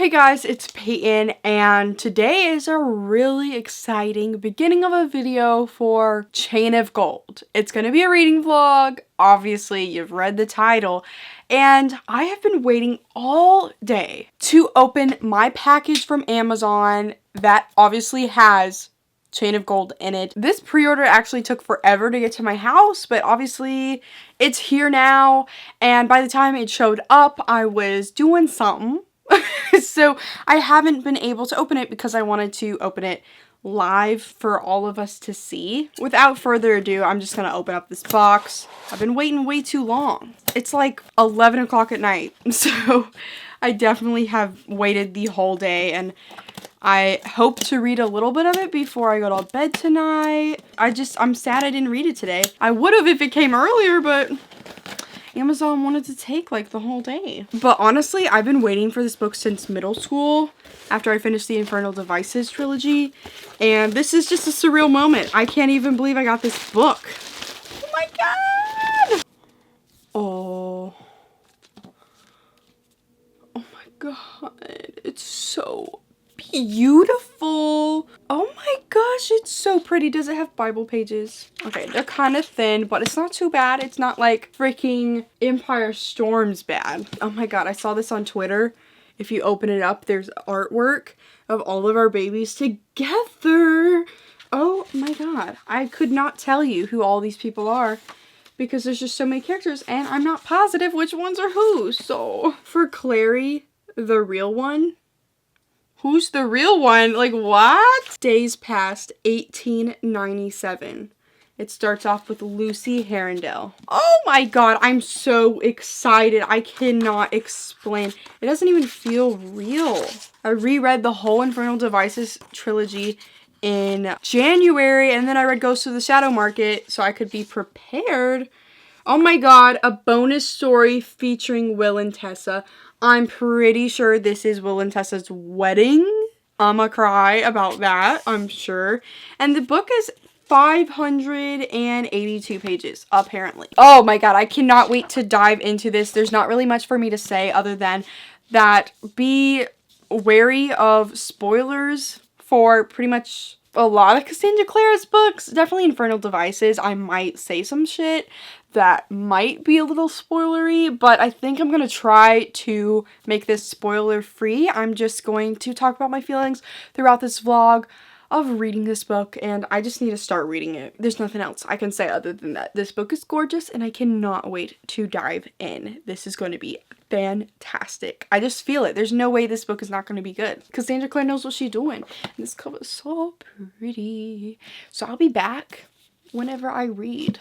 Hey guys, it's Peyton, and today is a really exciting beginning of a video for Chain of Gold. It's going to be a reading vlog. Obviously, you've read the title, and I have been waiting all day to open my package from Amazon that obviously has Chain of Gold in it. This pre-order actually took forever to get to my house, but obviously it's here now, and by the time it showed up, I was doing something. So I haven't been able to open it because I wanted to open it live for all of us to see. Without further ado, I'm just gonna open up this box. I've been waiting way too long. It's like 11 o'clock at night, so I definitely have waited the whole day, and I hope to read a little bit of it before I go to bed tonight. I'm sad I didn't read it today. I would have if it came earlier, but Amazon wanted to take like the whole day. But honestly, I've been waiting for this book since middle school after I finished the Infernal Devices trilogy, and this is just a surreal moment. I can't even believe I got this book. Oh my god! Oh my god, it's so beautiful. Oh my gosh, it's so pretty. Does it have Bible pages? Okay, they're kind of thin, but it's not too bad. It's not like freaking Empire Storm's bad. Oh my god, I saw this on Twitter. If you open it up, there's artwork of all of our babies together. Oh my god, I could not tell you who all these people are because there's just so many characters and I'm not positive which ones are who. So for Clary, the real one, who's the real one? Like, what? Days past 1897. It starts off with Lucy Herondale. Oh my god, I'm so excited. I cannot explain. It doesn't even feel real. I reread the whole Infernal Devices trilogy in January, and then I read Ghost of the Shadow Market so I could be prepared. Oh my god, a bonus story featuring Will and Tessa. I'm pretty sure this is Will and Tessa's wedding. I'ma cry about that, I'm sure. And the book is 582 pages, apparently. Oh my god, I cannot wait to dive into this. There's not really much for me to say other than that be wary of spoilers for pretty much a lot of Cassandra Clare's books. Definitely Infernal Devices. I might say some shit that might be a little spoilery, but I think I'm gonna try to make this spoiler free. I'm just going to talk about my feelings throughout this vlog of reading this book, and I just need to start reading it. There's nothing else I can say other than that. This book is gorgeous, and I cannot wait to dive in. This is going to be fantastic. I just feel it. There's no way this book is not going to be good. Cassandra Clare knows what she's doing. And this cover is so pretty. So I'll be back whenever I read.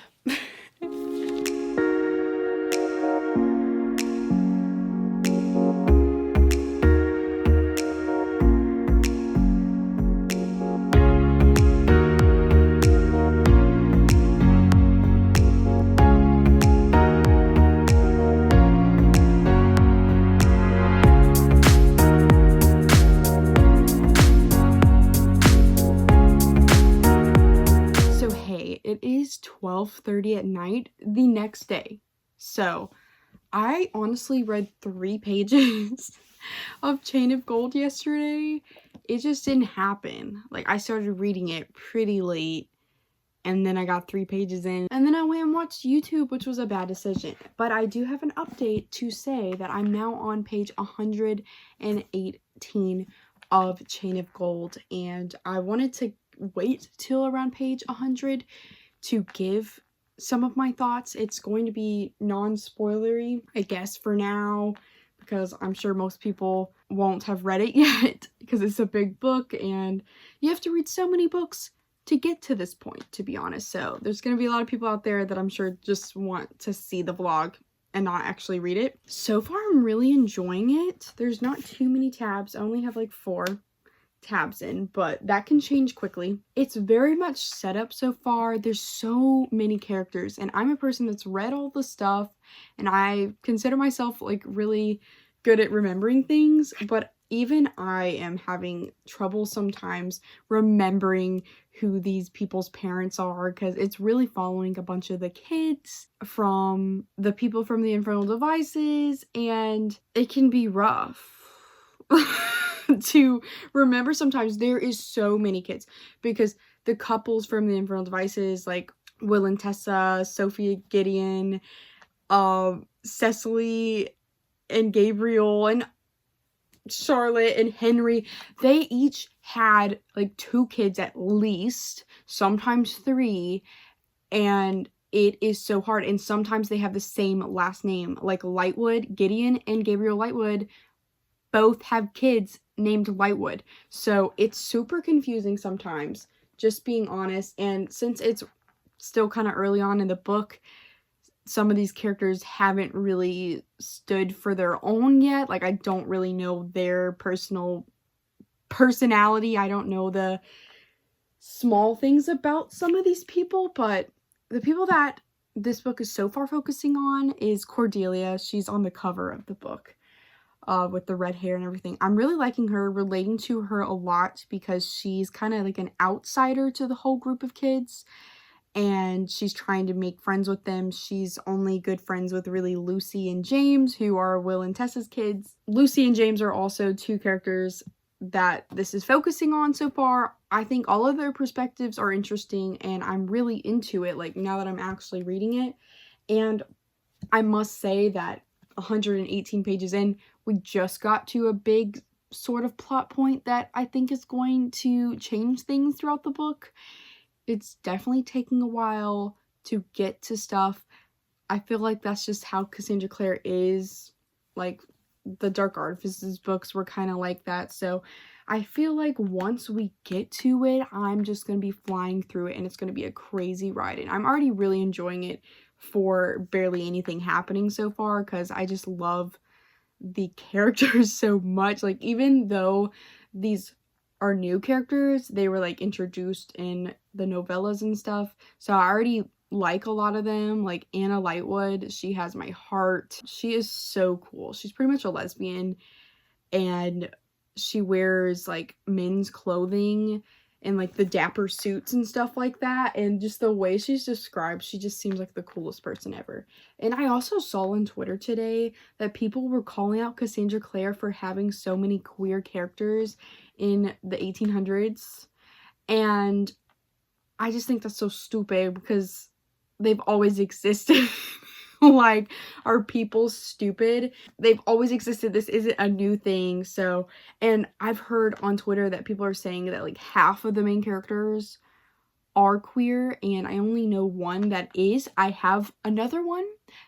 It is 12:30 at night the next day. So I honestly read 3 pages of Chain of Gold yesterday. It just didn't happen. Like, I started reading it pretty late, and then I got 3 pages in, and then I went and watched YouTube, which was a bad decision. But I do have an update to say that I'm now on page 118 of Chain of Gold, and I wanted to wait till around page 100 to give some of my thoughts. It's going to be non-spoilery, I guess, for now, because I'm sure most people won't have read it yet because it's a big book and you have to read so many books to get to this point, to be honest. So there's going to be a lot of people out there that I'm sure just want to see the vlog and not actually read it. So far, I'm really enjoying it. There's not too many tabs. I only have like 4 tabs in, but that can change quickly. It's very much set up so far. There's so many characters, and I'm a person that's read all the stuff, and I consider myself like really good at remembering things, but even I am having trouble sometimes remembering who these people's parents are, because it's really following a bunch of the kids from the people from the Infernal Devices, and it can be rough. to remember sometimes. There is so many kids, because the couples from the Infernal Devices, like Will and Tessa, Sophia Gideon, Cecily and Gabriel, and Charlotte and Henry, they each had like 2 kids at least, sometimes 3, and it is so hard. And sometimes they have the same last name, like Lightwood, Gideon and Gabriel Lightwood both have kids named Lightwood. So it's super confusing sometimes, just being honest. And since it's still kind of early on in the book, some of these characters haven't really stood for their own yet. Like, I don't really know their personality. I don't know the small things about some of these people, but the people that this book is so far focusing on is Cordelia. She's on the cover of the book, with the red hair and everything. I'm really liking her, relating to her a lot, because she's kind of like an outsider to the whole group of kids, and she's trying to make friends with them. She's only good friends with really Lucy and James, who are Will and Tessa's kids. Lucy and James are also 2 characters that this is focusing on so far. I think all of their perspectives are interesting, and I'm really into it, like, now that I'm actually reading it. And I must say that 118 pages in, we just got to a big sort of plot point that I think is going to change things throughout the book. It's definitely taking a while to get to stuff. I feel like that's just how Cassandra Clare is. Like, the Dark Artifices books were kind of like that. So I feel like once we get to it, I'm just going to be flying through it, and it's going to be a crazy ride. And I'm already really enjoying it for barely anything happening so far, because I just love the characters so much. Like, even though these are new characters, they were like introduced in the novellas and stuff, so I already like a lot of them. Like Anna Lightwood, she has my heart. She is so cool. She's pretty much a lesbian, and she wears like men's clothing and like the dapper suits and stuff like that, and just the way she's described, she just seems like the coolest person ever. And I also saw on Twitter today that people were calling out Cassandra Clare for having so many queer characters in the 1800s, and I just think that's so stupid, because they've always existed. Like, are people stupid? They've always existed. This isn't a new thing. So, and I've heard on Twitter that people are saying that like half of the main characters are queer, and I only know one that is. I have another one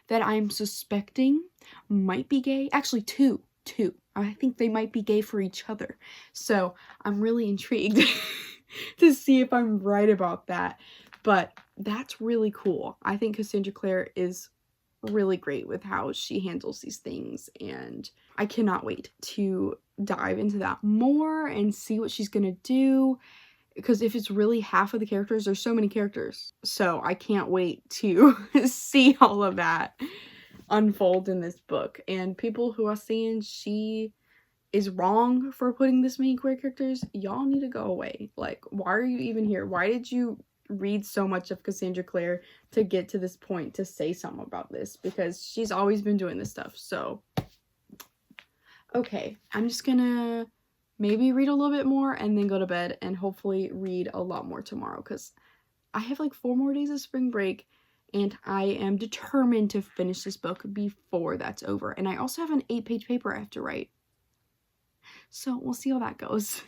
that I'm suspecting might be gay. Actually, two. I think they might be gay for each other. So I'm really intrigued to see if I'm right about that. But that's really cool. I think Cassandra Clare is really great with how she handles these things, and I cannot wait to dive into that more and see what she's gonna do, because if it's really half of the characters, there's so many characters, so I can't wait to see all of that unfold in this book. And people who are saying she is wrong for putting this many queer characters, y'all need to go away. Like, why are you even here? Why did you read so much of Cassandra Clare to get to this point to say something about this? Because she's always been doing this stuff. So okay, I'm just gonna maybe read a little bit more and then go to bed, and hopefully read a lot more tomorrow, because I have like 4 more days of spring break, and I am determined to finish this book before that's over. And I also have an 8-page paper I have to write, so we'll see how that goes.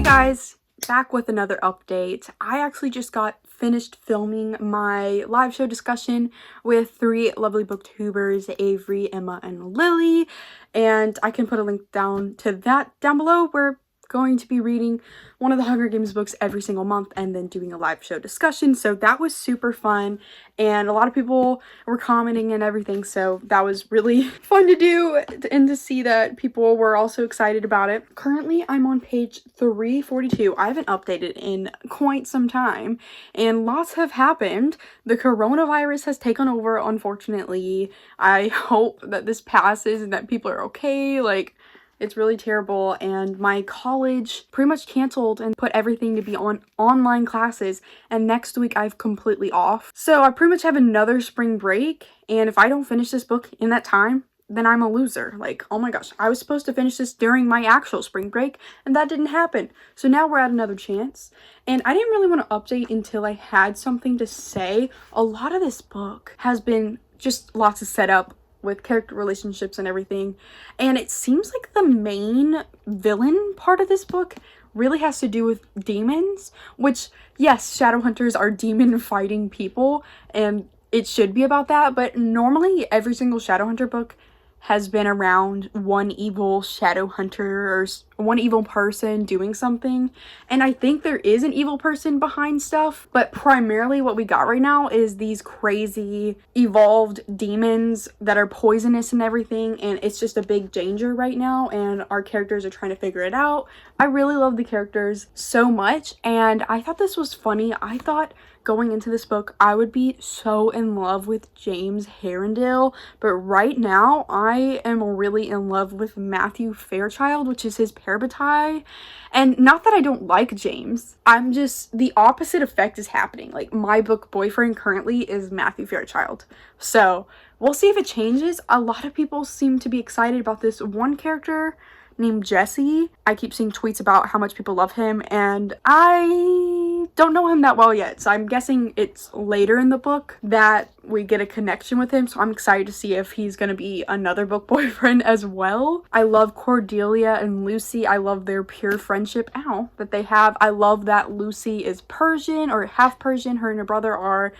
Guys, back with another update. I actually just got finished filming my live show discussion with 3 lovely booktubers, Avery, Emma, and Lily, and I can put a link down to that down below, where going to be reading one of the Hunger Games books every single month and then doing a live show discussion. So that was super fun, and a lot of people were commenting and everything, so that was really fun to do and to see that people were also excited about it. Currently, I'm on page 342. I haven't updated in quite some time, and lots have happened. The coronavirus has taken over, unfortunately. I hope that this passes and that people are okay. Like, it's really terrible, and my college pretty much canceled and put everything to be on online classes, and next week I've completely off. So I pretty much have another spring break, and if I don't finish this book in that time, then I'm a loser. Like, oh my gosh, I was supposed to finish this during my actual spring break, and that didn't happen. So now we're at another chance, and I didn't really want to update until I had something to say. A lot of this book has been just lots of setup with character relationships and everything, and it seems like the main villain part of this book really has to do with demons, which, yes, Shadowhunters are demon fighting people, and it should be about that, but normally every single Shadowhunter book has been around one evil Shadowhunter or one evil person doing something, and I think there is an evil person behind stuff, but primarily what we got right now is these crazy evolved demons that are poisonous and everything, and it's just a big danger right now, and our characters are trying to figure it out. I really love the characters so much, and I thought this was funny. I thought going into this book I would be so in love with James Herondale, but right now I am really in love with Matthew Fairchild, which is his parabatai. And not that I don't like James, I'm just, the opposite effect is happening. Like, my book boyfriend currently is Matthew Fairchild, so we'll see if it changes. A lot of people seem to be excited about this one character named Jesse. I keep seeing tweets about how much people love him, and I don't know him that well yet, so I'm guessing it's later in the book that we get a connection with him, so I'm excited to see if he's gonna be another book boyfriend as well. I love Cordelia and Lucy. I love their pure friendship, that they have. I love that Lucy is Persian, or half Persian, her and her brother are.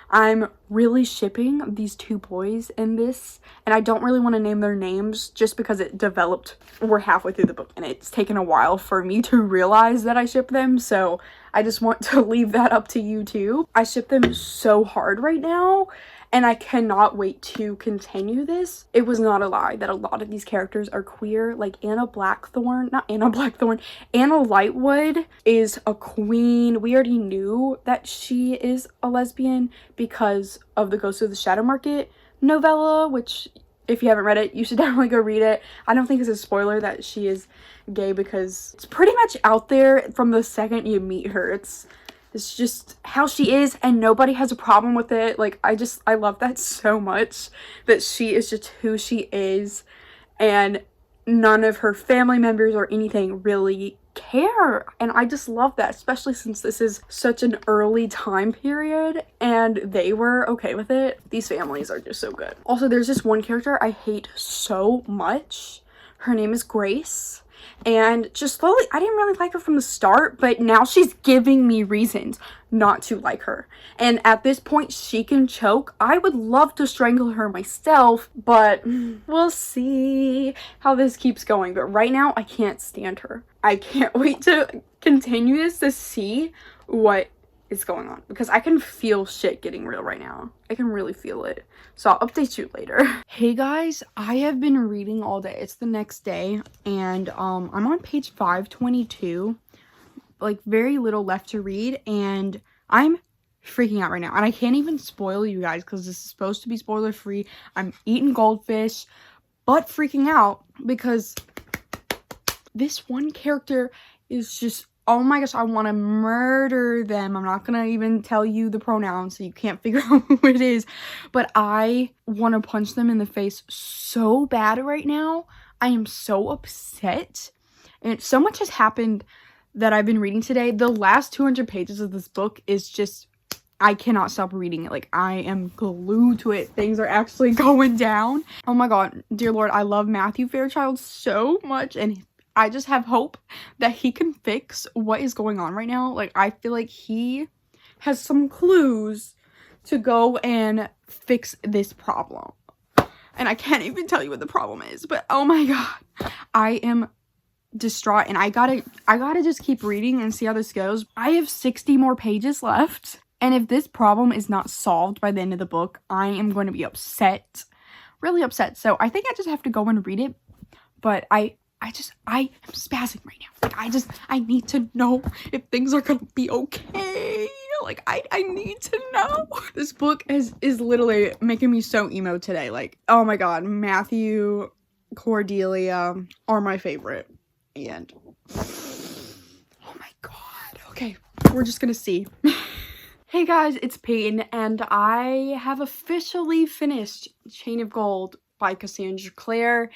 I'm really shipping these two boys in this, and I don't really want to name their names just because it developed, we're halfway through the book, and it's taken a while for me to realize that I ship them, so I just want to leave that up to you too. I ship them so hard right now, and I cannot wait to continue this. It was not a lie that a lot of these characters are queer. Like Anna Lightwood is a queen. We already knew that she is a lesbian because of the Ghost of the Shadow Market novella, which, if you haven't read it, you should definitely go read it. I don't think it's a spoiler that she is gay because it's pretty much out there from the second you meet her. It's just how she is, and nobody has a problem with it. Like, I love that so much, that she is just who she is, and none of her family members or anything really care, and I just love that, especially since this is such an early time period and they were okay with it. These families are just so good. Also, there's this one character I hate so much. Her name is Grace, and just slowly, I didn't really like her from the start, but now she's giving me reasons not to like her. And at this point, she can choke. I would love to strangle her myself, but we'll see how this keeps going. But right now, I can't stand her. I can't wait to continue this to see what is going on, because I can feel shit getting real right now. I can really feel it. So I'll update you later. Hey guys, I have been reading all day. It's the next day, and I'm on page 522. Like, very little left to read, and I'm freaking out right now. And I can't even spoil you guys because this is supposed to be spoiler free. I'm eating goldfish, but freaking out because this one character is just, oh my gosh, I want to murder them. I'm not gonna even tell you the pronouns so you can't figure out who it is, but I want to punch them in the face so bad right now. I am so upset, and so much has happened that I've been reading today. The last 200 pages of this book is just, I cannot stop reading it. Like, I am glued to it. Things are actually going down. Oh my god, dear Lord, I love Matthew Fairchild so much, and I just have hope that he can fix what is going on right now. Like, I feel like he has some clues to go and fix this problem. And I can't even tell you what the problem is, but oh my god, I am distraught, and I gotta just keep reading and see how this goes. I have 60 more pages left, and if this problem is not solved by the end of the book, I am going to be upset, really upset. So I think I just have to go and read it, but I am spazzing right now. Like, I need to know if things are gonna be okay. Like, I need to know. This book is literally making me so emo today. Like, oh my god, Matthew, Cordelia are my favorite. And oh my god. Okay, we're just gonna see. Hey guys, it's Peyton, and I have officially finished Chain of Gold by Cassandra Clare.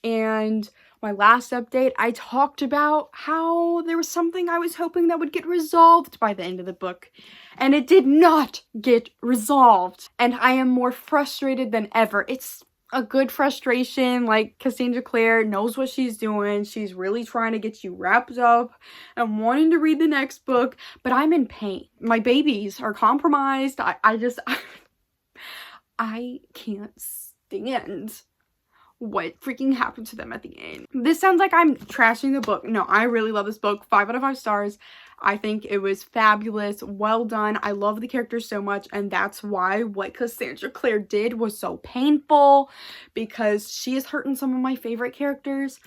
And my last update, I talked about how there was something I was hoping that would get resolved by the end of the book, and it did not get resolved, and I am more frustrated than ever. It's a good frustration. Like, Cassandra Clare knows what she's doing. She's really trying to get you wrapped up and wanting to read the next book, but I'm in pain. My babies are compromised. I can't stand what freaking happened to them at the end. This sounds like I'm trashing the book. No, I really love this book. 5 out of 5 stars. I think it was fabulous. Well done. I love the characters so much, and that's why what Cassandra Clare did was so painful, because she is hurting some of my favorite characters.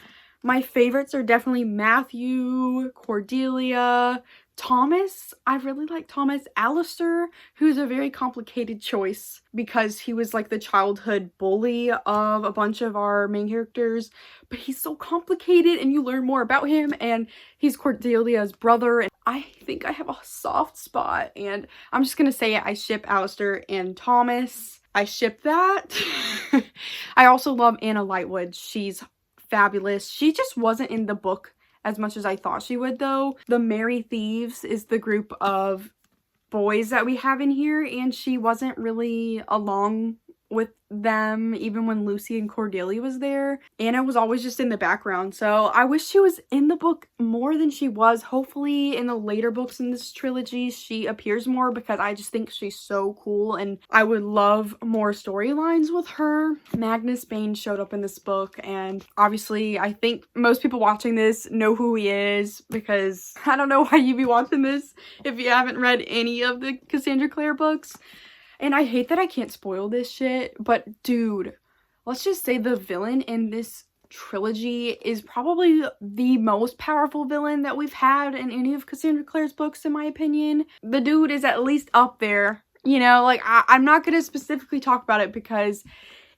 My favorites are definitely Matthew, Cordelia, Thomas. I really like Thomas. Alistair, who's a very complicated choice because he was like the childhood bully of a bunch of our main characters, but he's so complicated and you learn more about him, and he's Cordelia's brother, and I think I have a soft spot, and I'm just gonna say it. I ship Alistair and Thomas. I ship that. I also love Anna Lightwood. She's fabulous. She just wasn't in the book as much as I thought she would, though. The Merry Thieves is the group of boys that we have in here, and she wasn't really along with them even when Lucy and Cordelia was there. Anna was always just in the background, so I wish she was in the book more than she was. Hopefully in the later books in this trilogy she appears more, because I just think she's so cool and I would love more storylines with her. Magnus Bane showed up in this book, and obviously I think most people watching this know who he is, because I don't know why you'd be watching this if you haven't read any of the Cassandra Clare books. And I hate that I can't spoil this shit, but dude, let's just say the villain in this trilogy is probably the most powerful villain that we've had in any of Cassandra Clare's books, in my opinion. The dude is at least up there, you know. Like, I'm not gonna specifically talk about it because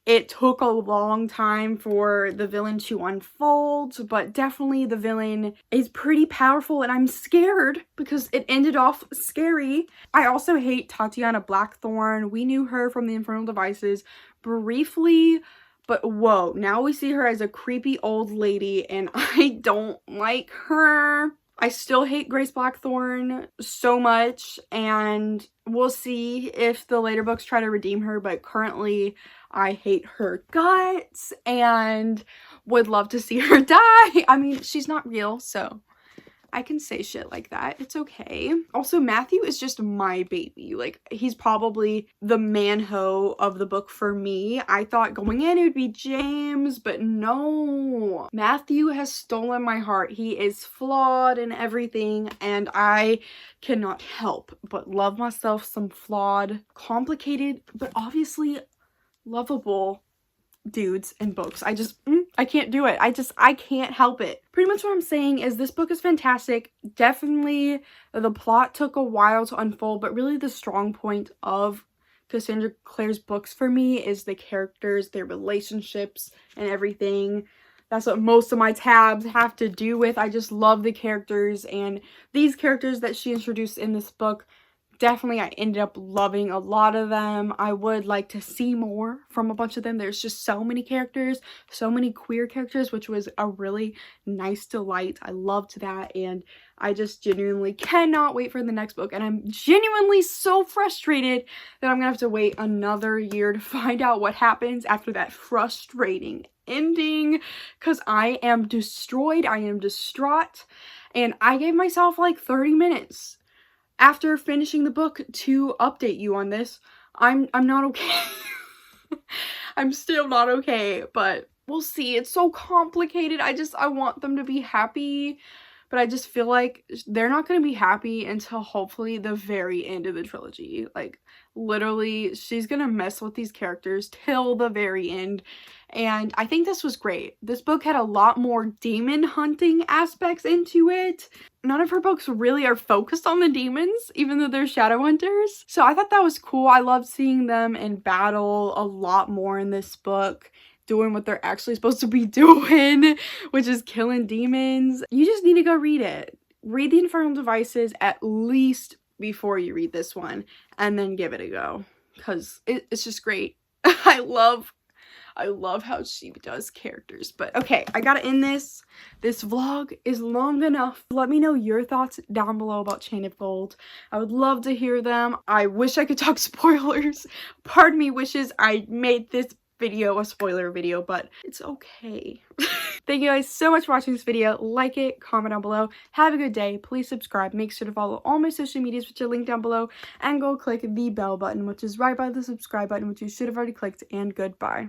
it took a long time for the villain to unfold, but definitely the villain is pretty powerful, and I'm scared because it ended off scary. I also hate Tatiana Blackthorne. We knew her from the Infernal Devices briefly, but whoa, now we see her as a creepy old lady, and I don't like her. I still hate Grace Blackthorne so much, and we'll see if the later books try to redeem her, but currently I hate her guts and would love to see her die. I mean, she's not real, so I can say shit like that. It's okay. Also, Matthew is just my baby. Like, he's probably the man-ho of the book for me. I thought going in it would be James, but no. Matthew has stolen my heart. He is flawed and everything, and I cannot help but love myself some flawed, complicated, but obviously lovable dudes and books. I can't do it. I can't help it. Pretty much what I'm saying is this book is fantastic. Definitely the plot took a while to unfold, but really the strong point of Cassandra Clare's books for me is the characters, their relationships, and everything. That's what most of my tabs have to do with. I just love the characters, and these characters that she introduced in this book, definitely I ended up loving a lot of them. I would like to see more from a bunch of them. There's just so many characters, so many queer characters, which was a really nice delight. I loved that, and I just genuinely cannot wait for the next book, and I'm genuinely so frustrated that I'm gonna have to wait another year to find out what happens after that frustrating ending, because I am destroyed. I am distraught, and I gave myself like 30 minutes after finishing the book to update you on this. I'm not okay. I'm still not okay, but we'll see. It's so complicated. I want them to be happy, but I just feel like they're not going to be happy until hopefully the very end of the trilogy. Like, literally, she's going to mess with these characters till the very end. And I think this was great. This book had a lot more demon hunting aspects into it. None of her books really are focused on the demons, even though they're shadow hunters. So I thought that was cool. I loved seeing them in battle a lot more in this book, doing what they're actually supposed to be doing, which is killing demons. You just need to go read it. Read the Infernal Devices at least before you read this one, and then give it a go, because it's just great. I love how she does characters. But okay, I gotta end this. This vlog is long enough. Let me know your thoughts down below about Chain of Gold. I would love to hear them. I wish I could talk spoilers. Part of me wishes I made this video a spoiler video, but it's okay. Thank you guys so much for watching this video. Like it, comment down below. Have a good day. Please subscribe. Make sure to follow all my social medias, which are linked down below, and go click the bell button, which is right by the subscribe button, which you should have already clicked, and goodbye.